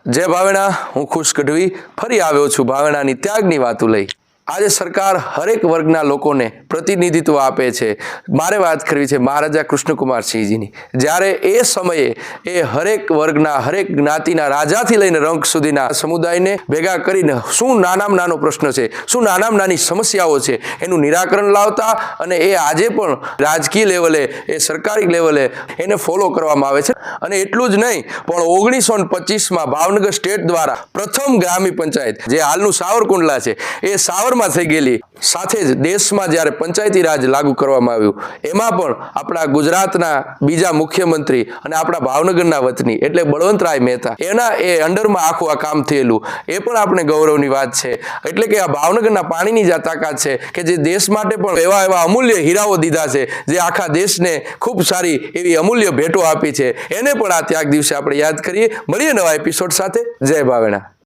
जय भावेणा, हूँ खुश गढ़वी फरी आव्यो छुं भावेणानी त्यागनी वातो लई। આજે સરકાર હરેક વર્ગના લોકોને પ્રતિનિધિત્વ આપે છે। મારે વાત કરવી છે મહારાજા કૃષ્ણકુમાર સિંહજીની। જ્યારે એ સમયે એ હરેક વર્ગના હરેક જ્ઞાતિના રાજાથી લઈને રંક સુધીના સમુદાયને ભેગા કરીને શું નાનામાં નાનો પ્રશ્ન છે, શું નાનામાં નાની સમસ્યાઓ છે એનું નિરાકરણ લાવતા અને એ આજે પણ રાજકીય લેવલે એ સરકારી લેવલે એને ફોલો કરવામાં આવે છે। અને એટલું જ નહીં પણ 1925માં ભાવનગર સ્ટેટ દ્વારા પ્રથમ ગ્રામ્ય પંચાયત જે હાલનું સાવરકુંડલા છે એ સાવર થઈ ગયેલી સાથે જ દેશમાં જ્યારે પંચાયતી રાજ લાગુ કરવામાં આવ્યું એમાં પણ આપણા ગુજરાતના બીજા મુખ્યમંત્રી અને આપણા ભાવનગરના વતની એટલે બળવંતરાય મહેતા એના એ અંડરમાં આખું આ કામ થયેલું એ પણ આપણે ગૌરવની વાત છે। એટલે કે આ ભાવનગરના પાણીની જ તાકાત છે કે જે દેશ માટે પણ એવા અમૂલ્ય હીરાઓ દીધા છે જે આખા દેશને ખૂબ સારી એવી અમૂલ્ય ભેટો આપી છે। એને પણ આ ત્યાગ દિવસે આપણે યાદ કરીએ। મળીએ નવા એપિસોડ સાથે। જય ભાવેણા।